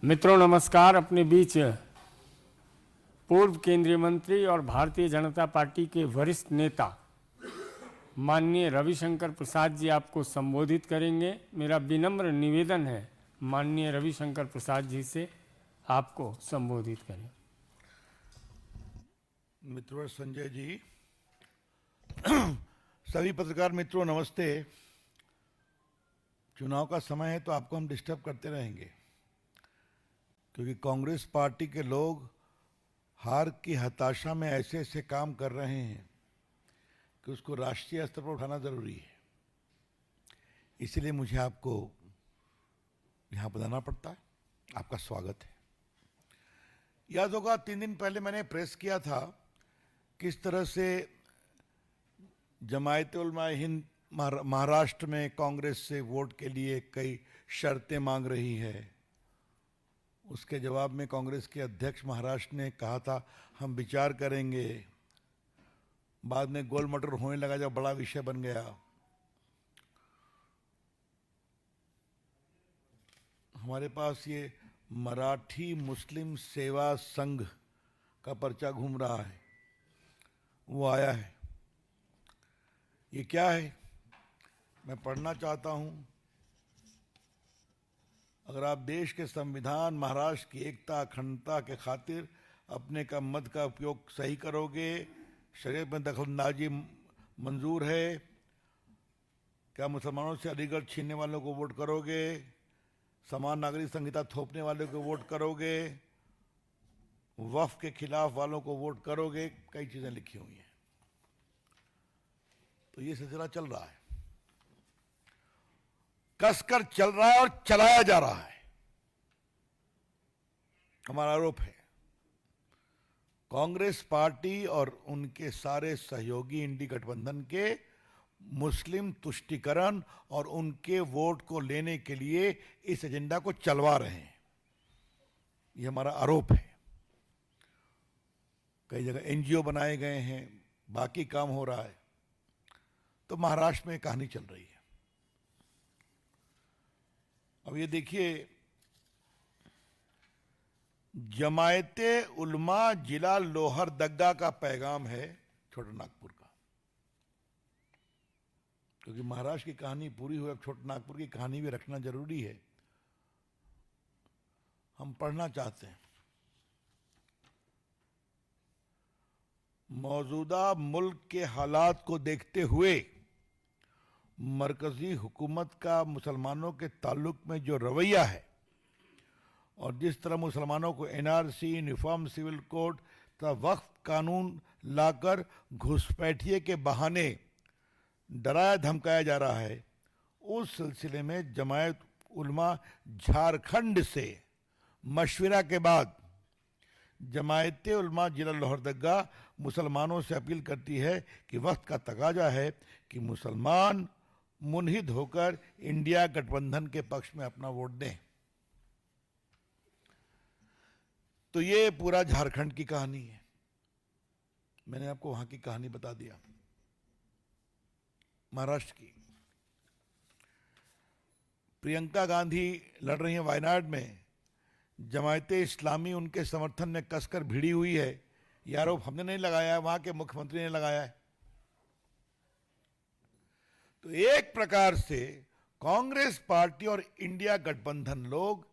मित्रों नमस्कार। अपने बीच पूर्व केंद्रीय मंत्री और भारतीय जनता पार्टी के वरिष्ठ नेता माननीय रविशंकर प्रसाद जी आपको संबोधित करेंगे। मेरा विनम्र निवेदन है माननीय रविशंकर प्रसाद जी से आपको संबोधित करें। मित्र संजय जी, सभी पत्रकार मित्रों नमस्ते। चुनाव का समय है तो आपको हम डिस्टर्ब करते रहेंगे, क्योंकि कांग्रेस पार्टी के लोग हार की हताशा में ऐसे ऐसे काम कर रहे हैं कि उसको राष्ट्रीय स्तर पर उठाना जरूरी है। इसलिए मुझे आपको यहाँ बताना पड़ता है। आपका स्वागत है। याद होगा 3 दिन पहले मैंने प्रेस किया था किस तरह से जमायत-उल-हिंद महाराष्ट्र में कांग्रेस से वोट के लिए कई शर्तें मांग रही है। उसके जवाब में कांग्रेस के अध्यक्ष महाराष्ट्र ने कहा था हम विचार करेंगे। बाद में गोल मटोल होने लगा जब बड़ा विषय बन गया। हमारे पास ये मराठी मुस्लिम सेवा संघ का पर्चा घूम रहा है, वो आया है। ये क्या है मैं पढ़ना चाहता हूं। अगर आप देश के संविधान, महाराष्ट्र की एकता अखंडता के खातिर अपने का मत का उपयोग सही करोगे, शरीयत में दखलंदाजी मंजूर है, क्या मुसलमानों से अलीगढ़ छीनने वालों को वोट करोगे, समान नागरिक संहिता थोपने वालों को वोट करोगे, वक्फ के खिलाफ वालों को वोट करोगे, कई चीजें लिखी हुई हैं। तो ये सिलसिला चल रहा है, कसकर चल रहा है और चलाया जा रहा है। हमारा आरोप है कांग्रेस पार्टी और उनके सारे सहयोगी इंडी गठबंधन के मुस्लिम तुष्टीकरण और उनके वोट को लेने के लिए इस एजेंडा को चलवा रहे हैं। ये हमारा आरोप है। कई जगह एनजीओ बनाए गए हैं, बाकी काम हो रहा है। तो महाराष्ट्र में कहानी चल रही है। अब ये देखिए, जमायते उलमा जिला लोहरदग्गा का पैगाम है छोटा नागपुर का, क्योंकि महाराष्ट्र की कहानी पूरी हुई, अब छोटा नागपुर की कहानी भी रखना जरूरी है। हम पढ़ना चाहते हैं। मौजूदा मुल्क के हालात को देखते हुए मरकजी हुकूमत का मुसलमानों के ताल्लुक में जो रवैया है और जिस तरह मुसलमानों को एनआरसी, यूनिफॉर्म सिविल कोड तथा वक्फ कानून लाकर घुसपैठिए के बहाने डराया धमकाया जा रहा है, उस सिलसिले में जमायत उलमा झारखंड से मशविरा के बाद जमायत उलमा जिला लोहरदग्गा मुसलमानों से अपील करती है कि वक्त का तकाजा है कि मुसलमान मुनहिद होकर इंडिया गठबंधन के पक्ष में अपना वोट दें। तो ये पूरा झारखंड की कहानी है। मैंने आपको वहां की कहानी बता दिया। महाराष्ट्र की प्रियंका गांधी लड़ रही हैं वायनाड में, जमायते इस्लामी उनके समर्थन में कसकर भिड़ी हुई है। ये आरोप हमने नहीं लगाया है, वहां के मुख्यमंत्री ने लगाया है। तो एक प्रकार से कांग्रेस पार्टी और इंडिया गठबंधन लोग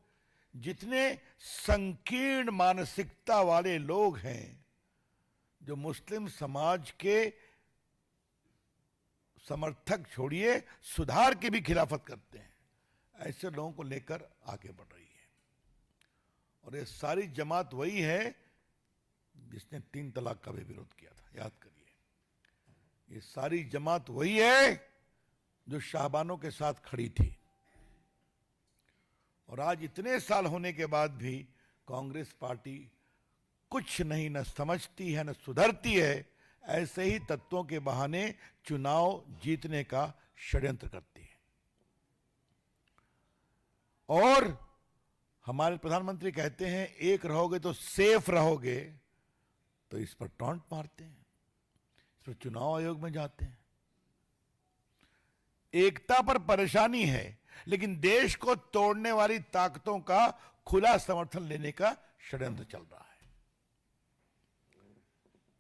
जितने संकीर्ण मानसिकता वाले लोग हैं, जो मुस्लिम समाज के समर्थक छोड़िए सुधार की भी खिलाफत करते हैं, ऐसे लोगों को लेकर आगे बढ़ रही है। और ये सारी जमात वही है जिसने 3 तलाक का भी विरोध किया था, याद करिए। ये सारी जमात वही है जो शाहबानों के साथ खड़ी थी। और आज इतने साल होने के बाद भी कांग्रेस पार्टी कुछ नहीं न समझती है न सुधरती है। ऐसे ही तत्वों के बहाने चुनाव जीतने का षड्यंत्र करती है। और हमारे प्रधानमंत्री कहते हैं एक रहोगे तो सेफ रहोगे, तो इस पर टॉन्ट मारते हैं, इस पर चुनाव आयोग में जाते हैं। एकता पर परेशानी है, लेकिन देश को तोड़ने वाली ताकतों का खुला समर्थन लेने का षड्यंत्र चल रहा है।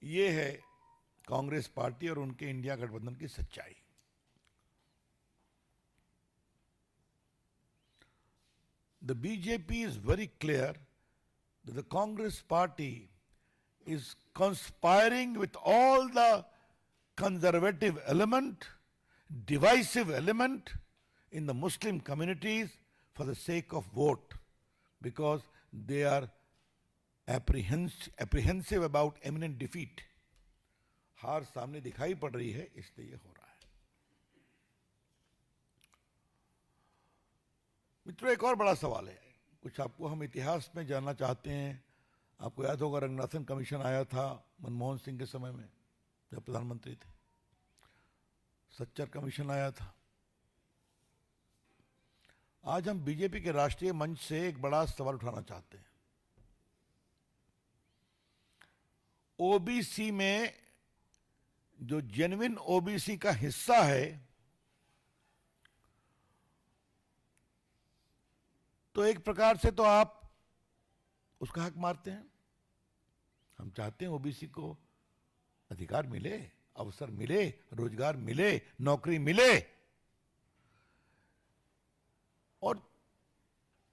ये है कांग्रेस पार्टी और उनके इंडिया गठबंधन की सच्चाई। The BJP is very clear that the Congress party is conspiring with all the conservative element, divisive element in the Muslim communities for the sake of vote, because they are apprehensive about imminent defeat. हार सामने दिखाई पड़ रही है, इसलिए ये हो रहा है। मित्रों, एक और बड़ा सवाल है, कुछ आपको हम इतिहास में जानना चाहते हैं। आपको याद होगा रंगनाथन कमीशन आया था मनमोहन सिंह के समय में जब प्रधानमंत्री थे, सच्चर कमीशन आया था। आज हम बीजेपी के राष्ट्रीय मंच से एक बड़ा सवाल उठाना चाहते हैं। ओबीसी में जो जेन्युइन ओबीसी का हिस्सा है, तो एक प्रकार से तो आप उसका हक मारते हैं। हम चाहते हैं ओबीसी को अधिकार मिले, अवसर मिले, रोजगार मिले, नौकरी मिले। और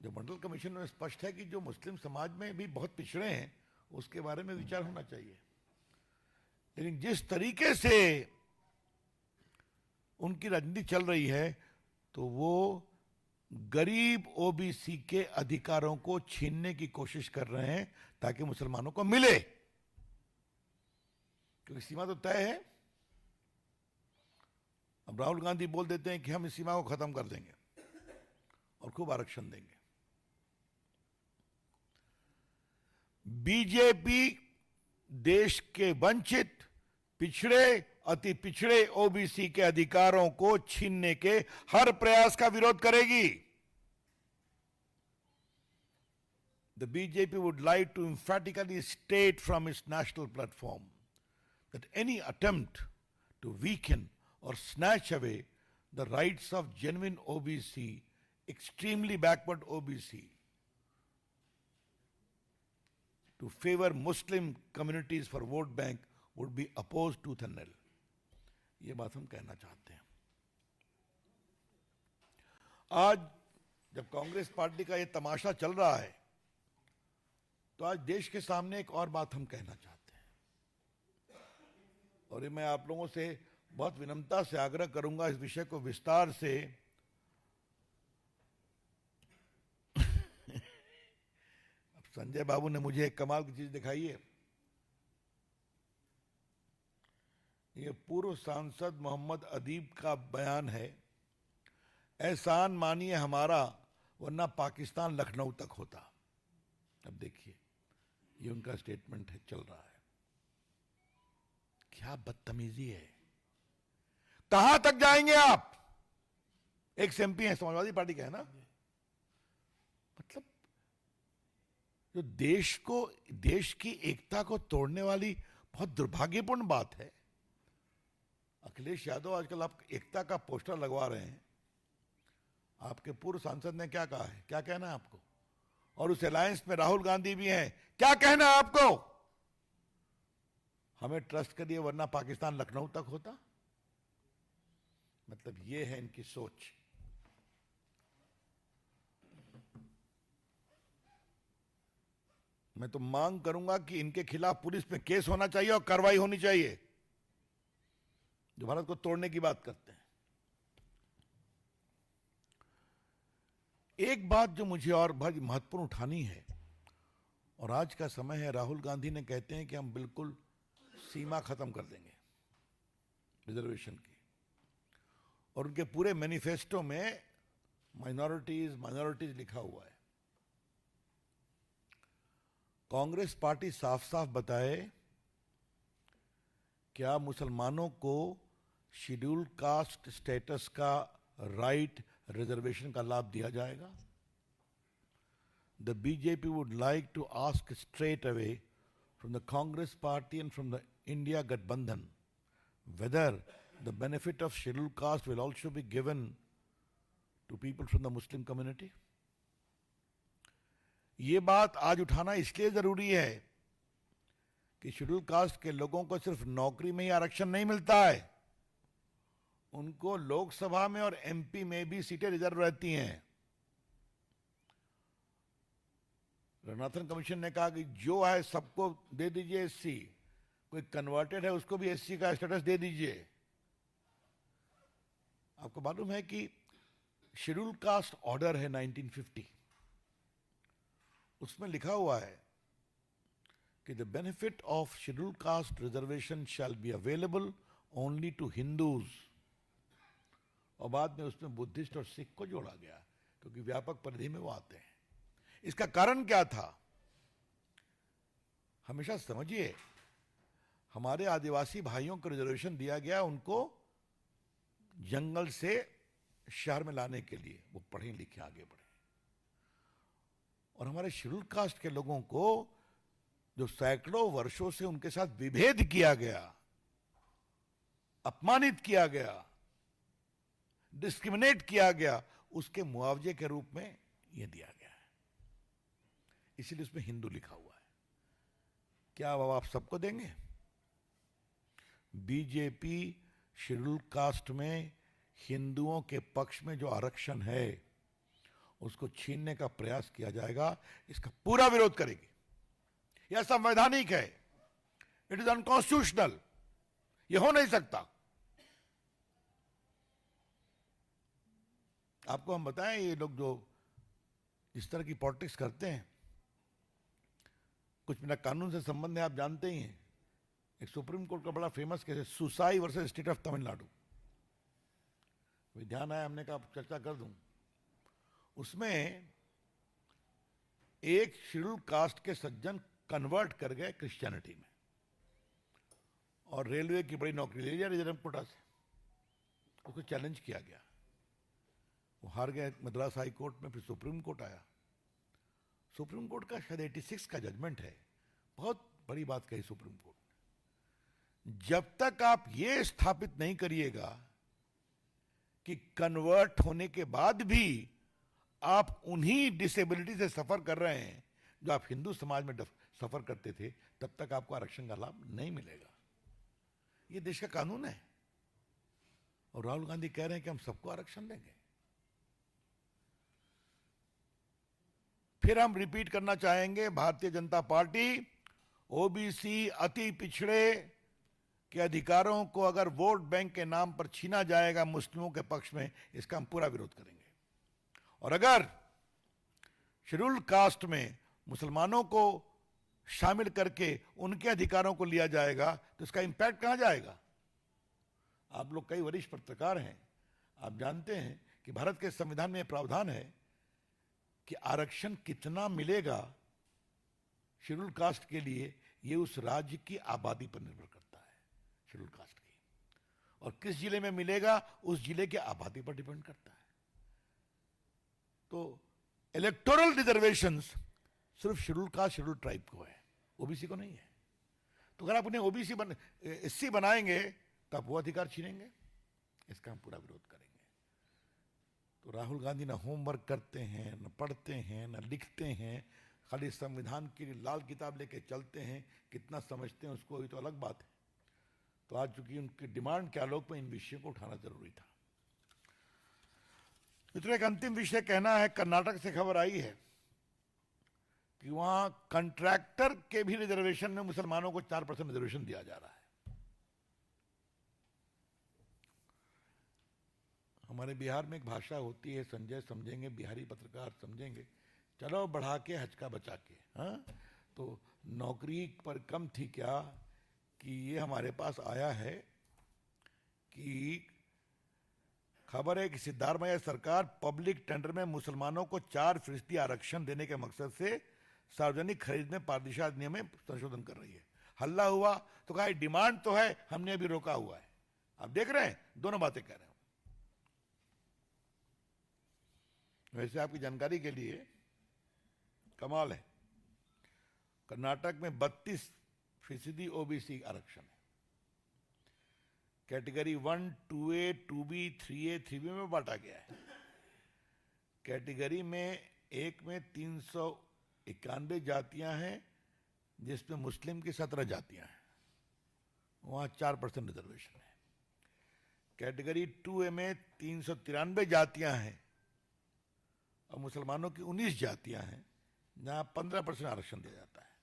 जो मंडल कमीशन में स्पष्ट है कि जो मुस्लिम समाज में भी बहुत पिछड़े हैं, उसके बारे में विचार होना चाहिए। लेकिन जिस तरीके से उनकी राजनीति चल रही है, तो वो गरीब ओबीसी के अधिकारों को छीनने की कोशिश कर रहे हैं ताकि मुसलमानों को मिले, क्योंकि सीमा तो तय है। अब राहुल गांधी बोल देते हैं कि हम इस सीमा को खत्म कर देंगे और खूब आरक्षण देंगे। बीजेपी देश के वंचित, पिछड़े, अति पिछड़े ओबीसी के अधिकारों को छीनने के हर प्रयास का विरोध करेगी। The BJP would like to emphatically state from its national platform that any attempt to weaken or snatch away the rights of genuine OBC, extremely backward OBC, to favor Muslim communities for vote bank would be opposed tooth and nail. ये बात हम कहना चाहते हैं। आज जब Congress party का ये तमाशा चल रहा है, तो आज देश के सामने एक और बात हम कहना चाहते हैं, और ये मैं आप लोगों से बहुत विनम्रता से आग्रह करूंगा इस विषय को विस्तार से अब संजय बाबू ने मुझे एक कमाल की चीज दिखाई है। ये पूर्व सांसद मोहम्मद अदीब का बयान है, एहसान मानिए हमारा वरना पाकिस्तान लखनऊ तक होता। अब देखिए, ये उनका स्टेटमेंट है, चल रहा है। क्या बदतमीजी है, कहां तक जाएंगे आप? एक एमपी है, समाजवादी पार्टी का है ना, मतलब जो देश की एकता को तोड़ने वाली बहुत दुर्भाग्यपूर्ण बात है। अखिलेश यादव आजकल आप एकता का पोस्टर लगवा रहे हैं। आपके पूर्व सांसद ने क्या कहा है, क्या कहना है आपको? और उस अलायंस में राहुल गांधी भी हैं, क्या कहना है आपको? हमें ट्रस्ट करिए वरना पाकिस्तान लखनऊ तक होता। मतलब ये है इनकी सोच। मैं तो मांग करूंगा कि इनके खिलाफ पुलिस में केस होना चाहिए और कार्रवाई होनी चाहिए, जो भारत को तोड़ने की बात करते हैं। एक बात जो मुझे और बड़ी महत्वपूर्ण उठानी है, और आज का समय है, राहुल गांधी ने कहते हैं कि हम बिल्कुल सीमा खत्म कर देंगे रिजर्वेशन की, और उनके पूरे मैनिफेस्टो में माइनॉरिटीज लिखा हुआ है। कांग्रेस पार्टी साफ साफ बताए, क्या मुसलमानों को शेड्यूल कास्ट स्टेटस का राइट, रिजर्वेशन का लाभ दिया जाएगा? The BJP would like to ask straight away from the Congress party and from the India Gathbandhan whether the benefit of scheduled caste will also be given to people from the Muslim community. ये बात आज उठाना इसलिए जरूरी है कि schedule caste के लोगों को सिर्फ नौकरी में ही आरक्षण नहीं मिलता है, उनको लोकसभा में और एमपी में भी सीटें रिजर्व रहती हैं। रघुनाथन कमीशन ने कहा कि जो है सबको दे दीजिए एससी, कोई कन्वर्टेड है उसको भी एससी का स्टेटस दे दीजिए। आपको मालूम है कि शेड्यूल कास्ट ऑर्डर है 1950, उसमें लिखा हुआ है कि the benefit of schedule caste reservation shall be available only to Hindus, और बाद में उसमें बुद्धिस्ट और सिख को जोड़ा गया क्योंकि व्यापक परिधि में वो आते हैं। इसका कारण क्या था? हमेशा समझिए, हमारे आदिवासी भाइयों को रिजर्वेशन दिया गया उनको जंगल से शहर में लाने के लिए, वो पढ़े लिखे आगे बढ़े, और हमारे शेड्यूल कास्ट के लोगों को जो सैकड़ों वर्षों से उनके साथ विभेद किया गया, अपमानित किया गया, डिस्क्रिमिनेट किया गया, उसके मुआवजे के रूप में यह दिया गया है। इसीलिए उसमें हिंदू लिखा हुआ है। क्या अब आप सबको देंगे? बीजेपी शेड्यूल कास्ट में हिंदुओं के पक्ष में जो आरक्षण है उसको छीनने का प्रयास किया जाएगा, इसका पूरा विरोध करेगी। यह संवैधानिक है, इट इज अनकॉन्स्टिट्यूशनल, यह हो नहीं सकता। आपको हम बताएं, ये लोग जो इस तरह की पॉलिटिक्स करते हैं, कुछ मेरा कानून से संबंध है, आप जानते ही हैं। एक सुप्रीम कोर्ट का बड़ा फेमस केस है, Soosai versus state of Tamil Nadu. ध्यान आया, हमने कहा चर्चा कर दूं। उसमें एक शेड्यूल कास्ट के सज्जन कन्वर्ट कर गए क्रिश्चियनिटी में और रेलवे की बड़ी नौकरी ले लिया रिजर्व कोटा से। उसको चैलेंज किया गया, वो हार गए मद्रास हाई कोर्ट में, फिर सुप्रीम कोर्ट आया। सुप्रीम कोर्ट का शायद 86 का जजमेंट है, बहुत बड़ी बात कही सुप्रीम कोर्ट ने। जब तक आप ये स्थापित नहीं करिएगा कि कन्वर्ट होने के बाद भी आप उन्हीं डिसेबिलिटी से सफर कर रहे हैं जो आप हिंदू समाज में सफर करते थे, तब तक आपको आरक्षण का लाभ नहीं मिलेगा। ये देश का कानून है। और राहुल गांधी कह रहे हैं कि हम सबको आरक्षण देंगे। फिर हम रिपीट करना चाहेंगे, भारतीय जनता पार्टी ओबीसी अति पिछड़े के अधिकारों को अगर वोट बैंक के नाम पर छीना जाएगा मुस्लिमों के पक्ष में, इसका हम पूरा विरोध करेंगे। और अगर शेड्यूल कास्ट में मुसलमानों को शामिल करके उनके अधिकारों को लिया जाएगा तो इसका इंपैक्ट कहां जाएगा? आप लोग कई वरिष्ठ पत्रकार हैं, आप जानते हैं कि भारत के संविधान में प्रावधान है कि आरक्षण कितना मिलेगा शेड्यूल कास्ट के लिए, यह उस राज्य की आबादी पर निर्भर करता है, शेड्यूल कास्ट की, और किस जिले में मिलेगा उस जिले की आबादी पर डिपेंड करता है। तो इलेक्टोरल रिजर्वेशंस सिर्फ शेड्यूल कास्ट शेड्यूल ट्राइब को है, ओबीसी को नहीं है। तो अगर आप उन्हें ओबीसी एससी बनाएंगे तो आप वो अधिकार छीनेंगे। इसका हम पूरा विरोध करेंगे। तो राहुल गांधी ना होमवर्क करते हैं, न पढ़ते हैं, न लिखते हैं, खाली संविधान की लाल किताब लेके चलते हैं। कितना समझते हैं उसको ही तो अलग बात है। तो आज चूंकि उनकी डिमांड के आलोक में इन विषयों को उठाना जरूरी था। मित्रों, एक अंतिम विषय कहना है। कर्नाटक से खबर आई है कि वहां कॉन्ट्रैक्टर के भी रिजर्वेशन में मुसलमानों को 4% रिजर्वेशन दिया जा रहा है। हमारे बिहार में एक भाषा होती है, संजय समझेंगे, बिहारी पत्रकार समझेंगे, चलो बढ़ा के हचका बचा के। हाँ, तो नौकरी पर कम थी क्या कि ये हमारे पास आया है कि खबर है कि सिद्धारमैया सरकार पब्लिक टेंडर में मुसलमानों को 4% आरक्षण देने के मकसद से सार्वजनिक खरीद में पारदर्शिता अधिनियम में संशोधन कर रही है। हल्ला हुआ तो कहा डिमांड तो है, हमने अभी रोका हुआ है। आप देख रहे हैं, दोनों बातें कह रहे हैं। वैसे आपकी जानकारी के लिए कमाल है, कर्नाटक में 32% ओबीसी आरक्षण है। Category 1, 2A, 2B, 3A, 3B में बांटा गया है। कैटेगरी में एक में 91 जातियां हैं, जिसमें मुस्लिम की 17 जातियां हैं, वहां 4% रिजर्वेशन है। कैटेगरी 2A में 393 जातियां हैं और मुसलमानों की 19 जातियां हैं, जहां 15% आरक्षण दिया जाता है।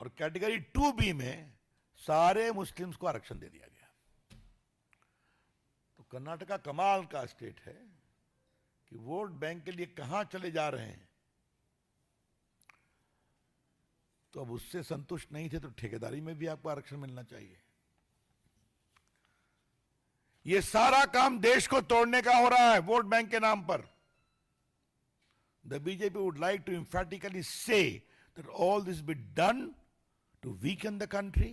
और कैटेगरी 2B में सारे मुस्लिम्स को आरक्षण दे दिया गया। तो कर्नाटका कमाल का स्टेट है कि वोट बैंक के लिए कहां चले जा रहे हैं। तो अब उससे संतुष्ट नहीं थे तो ठेकेदारी में भी आपको आरक्षण मिलना चाहिए। ये सारा काम देश को तोड़ने का हो रहा है वोट बैंक के नाम पर। The BJP would like to emphatically say that all this be done to weaken the country,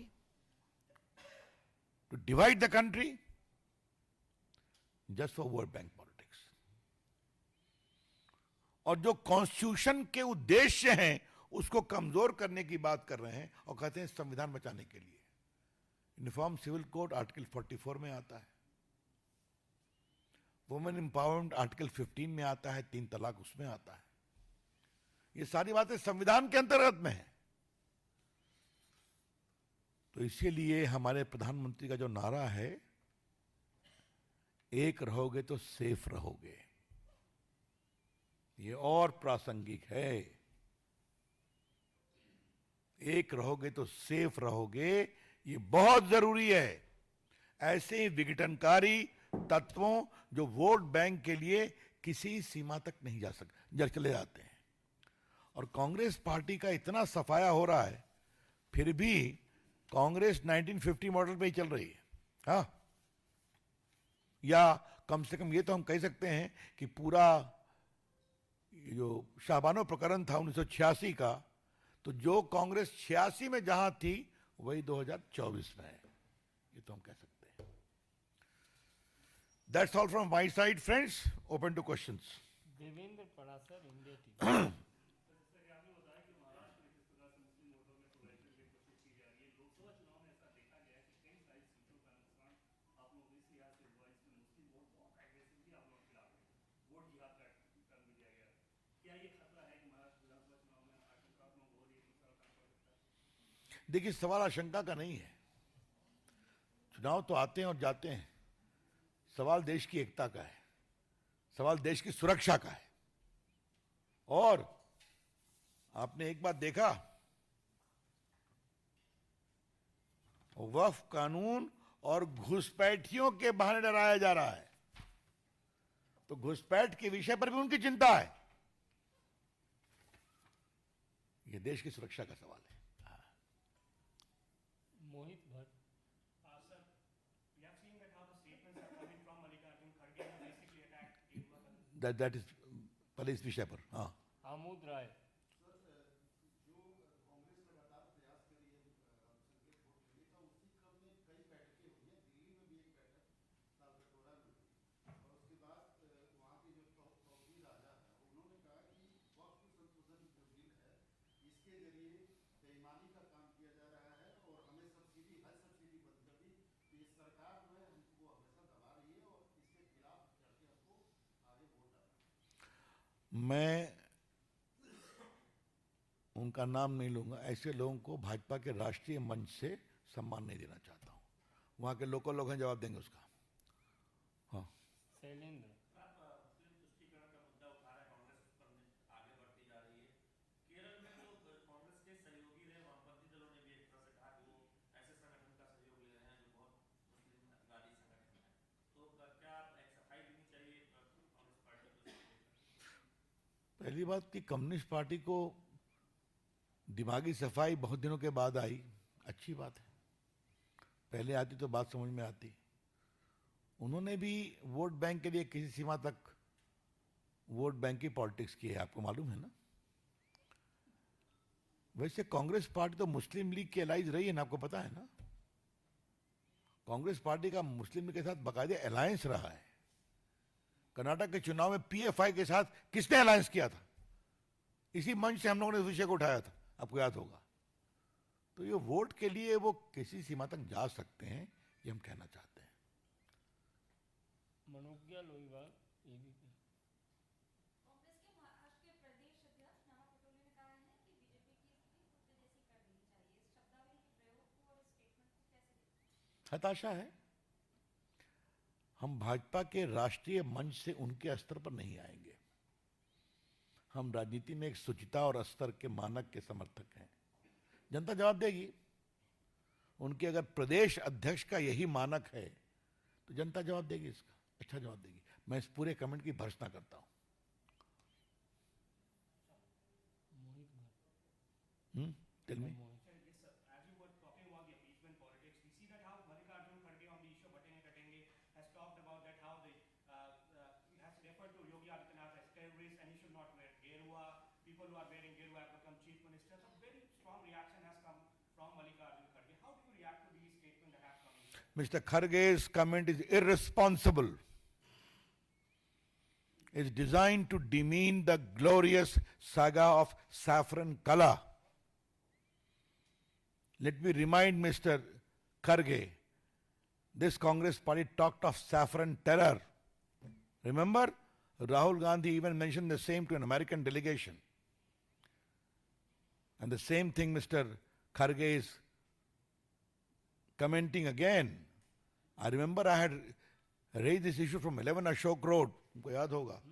to divide the country, just for vote bank politics. और जो कॉन्स्टिट्यूशन के उद्देश्य हैं उसको कमजोर करने की बात कर रहे हैं और कहते हैं संविधान बचाने के लिए। यूनिफॉर्म सिविल कोड आर्टिकल 44 में आता है, वुमेन एम्पावरमेंट आर्टिकल 15 में आता है, 3 तलाक उसमें आता है। ये सारी बातें संविधान के अंतर्गत में है। तो इसीलिए हमारे प्रधानमंत्री का जो नारा है, एक रहोगे तो सेफ रहोगे, ये और प्रासंगिक है। एक रहोगे तो सेफ रहोगे, ये बहुत जरूरी है। ऐसे ही विघटनकारी तत्वों जो वोट बैंक के लिए किसी सीमा तक नहीं जा सकते, चले जाते हैं। और कांग्रेस पार्टी का इतना सफाया हो रहा है, फिर भी कांग्रेस 1950 मॉडल पे ही चल रही है। हाँ, या कम से कम ये तो हम कह सकते हैं कि पूरा जो शाहबानो प्रकरण था 1986 का, तो जो कांग्रेस 86 में जहां थी वही 2024 में है, ये तो हम कह सकते हैं। That's all from my side, friends. Open to questions. Devendra Parashar, India TV. देखिए, सवाल आशंका का नहीं है। चुनाव तो आते हैं और जाते हैं, सवाल देश की एकता का है, सवाल देश की सुरक्षा का है। और आपने एक बात देखा, वक्फ कानून और घुसपैठियों के बहाने डराया जा रहा है, तो घुसपैठ के विषय पर भी उनकी चिंता है। यह देश की सुरक्षा का सवाल है। मोहित भट्ट। That is पुलिस विषय पर। हाँ, आमोद राय। मैं उनका नाम नहीं लूंगा। ऐसे लोगों को भाजपा के राष्ट्रीय मंच से सम्मान नहीं देना चाहता हूं। वहां के लोकल लोग हैं, जवाब देंगे उसका। हाँ, शैलेंद्र। पहली बात कि कम्युनिस्ट पार्टी को दिमागी सफाई बहुत दिनों के बाद आई, अच्छी बात है। पहले आती तो बात समझ में आती। उन्होंने भी वोट बैंक के लिए किसी सीमा तक वोट बैंक की पॉलिटिक्स की है, आपको मालूम है ना। वैसे कांग्रेस पार्टी तो मुस्लिम लीग की एलाइज रही है ना, आपको पता है ना। कांग्रेस पार्टी का मुस्लिम लीग के साथ बाकायदे अलायंस रहा है। कर्नाटक के चुनाव में पीएफआई के साथ किसने अलायंस किया था? इसी मंच से हम लोगों ने इस विषय को उठाया था, आपको याद होगा। तो ये वोट के लिए वो किसी सीमा तक जा सकते हैं, ये हम कहना चाहते हैं। मनोज्ञा लोईवाल, एबीपी। कांग्रेस के महाराष्ट्र के प्रदेश हताशा है। हम भाजपा के राष्ट्रीय मंच से उनके स्तर पर नहीं आएंगे। हम राजनीति में एक शुचिता और स्तर के मानक के समर्थक हैं। जनता जवाब देगी। उनके अगर प्रदेश अध्यक्ष का यही मानक है तो जनता जवाब देगी, इसका अच्छा जवाब देगी। मैं इस पूरे कमेंट की भर्त्सना करता हूं। Tell me. People who are wearing Geruva have become chief ministers. A very strong reaction has come from Mallikarjun Kharge. How do you react to these statements that have come in? Mr. Kharge's comment is irresponsible. It's designed to demean the glorious saga of saffron color. Let me remind Mr. Kharge, this Congress party talked of saffron terror. Remember? Rahul Gandhi even mentioned the same to an American delegation. And the same thing Mr. Kharge is commenting again. I remember I had raised this issue from 11 Ashok Road,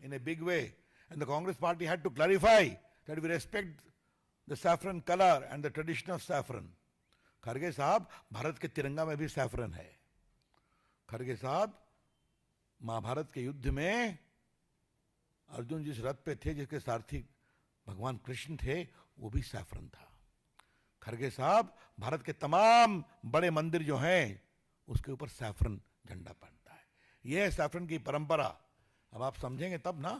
in a big way. And the Congress party had to clarify that we respect the saffron color and the tradition of saffron. Kharge साहब, भारत के तिरंगा में भी saffron है। खरगे साहब, महाभारत के युद्ध में अर्जुन जिस रथ पे थे, जिसके सारथी भगवान कृष्ण थे, वो भी सैफरन था। खरगे साहब, भारत के तमाम बड़े मंदिर जो हैं उसके ऊपर सैफरन झंडा पड़ता है। यह है सैफरन की परंपरा। अब आप समझेंगे तब ना।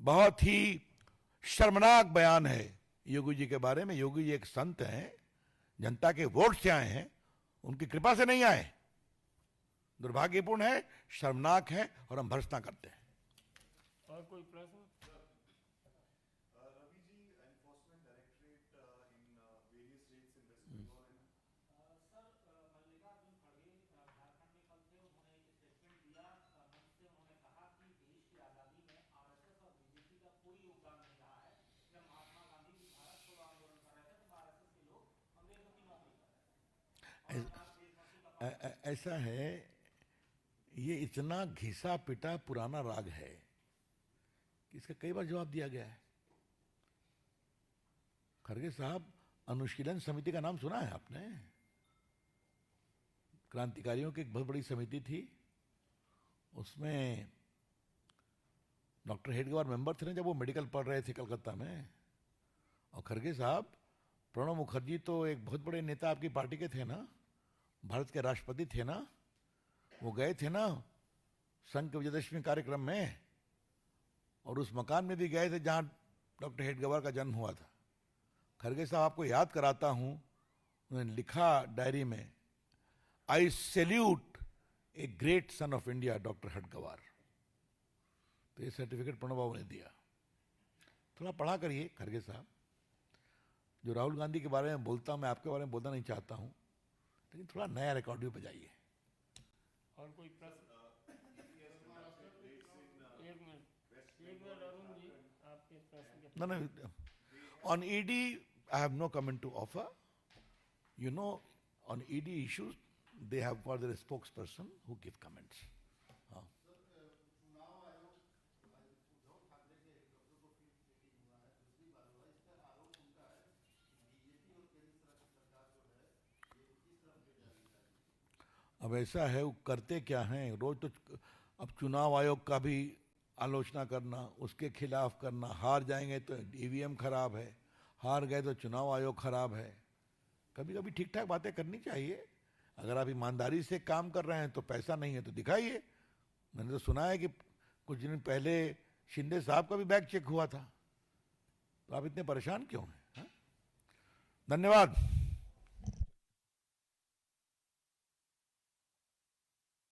बहुत ही शर्मनाक बयान है योगी जी के बारे में। योगी जी एक संत हैं, जनता के वोट से आए हैं, उनकी कृपा से नहीं आए। दुर्भाग्यपूर्ण है, शर्मनाक है और हम भर्त्सना करते हैं। और कोई प्रश्न? Ravi ji, enforcement directorate in various states in West Bengal sir, Mallikarjun खड़गे झारखंड में कल थे, उन्होंने एक स्टेटमेंट दिया। मंच से उन्होंने कहा कि देश की आजादी में आरएसएस और बीजेपी का कोई योगदान नहीं रहा है। जब महात्मा गांधी जी भारत छोड़ो आंदोलन कर रहे थे तो आरएसएस के लोग अंग्रेजों की नौकरी कर रहे थे। ऐसा है, ये इतना घिसा पिटा पुराना राग है कि इसका कई बार जवाब दिया गया है। खरगे साहब, अनुशीलन समिति का नाम सुना है आपने? क्रांतिकारियों की एक बहुत बड़ी समिति थी, उसमें डॉक्टर हेडगेवार मेंबर थे ना, जब वो मेडिकल पढ़ रहे थे कलकत्ता में। और खरगे साहब, प्रणब मुखर्जी तो एक बहुत बड़े नेता आपकी पार्टी के थे ना, भारत के राष्ट्रपति थे ना। वो गए थे ना संघ के विजयदशमी कार्यक्रम में, और उस मकान में भी गए थे जहां डॉक्टर हेडगेवार का जन्म हुआ था। खरगे साहब, आपको याद कराता हूं, उन्होंने लिखा डायरी में, आई salute a great son of India doctor Hedgewar. तो ये सर्टिफिकेट प्रणब बाबू ने दिया। थोड़ा पढ़ा करिए खरगे साहब। जो राहुल गांधी के बारे में बोलता हूं, मैं आपके बारे में बोलना नहीं चाहता हूं, लेकिन थोड़ा नया रिकॉर्डिंग पे जाइए। और कोई प्रश्न? एक मिनट अरुण जी, आपके प्रश्न के No. On ED, I have no comment to offer. You know, on ED issues, they have got their spokesperson who give comments. अब ऐसा है, वो करते क्या हैं रोज तो। अब चुनाव आयोग का भी आलोचना करना, उसके खिलाफ करना। हार जाएंगे तो ईवीएम खराब है, हार गए तो चुनाव आयोग खराब है। कभी कभी ठीक ठाक बातें करनी चाहिए। अगर आप ईमानदारी से काम कर रहे हैं तो पैसा नहीं है तो दिखाइए। मैंने तो सुना है कि कुछ दिन पहले शिंदे साहब का भी बैग चेक हुआ था। तो आप इतने परेशान क्यों हैं? धन्यवाद।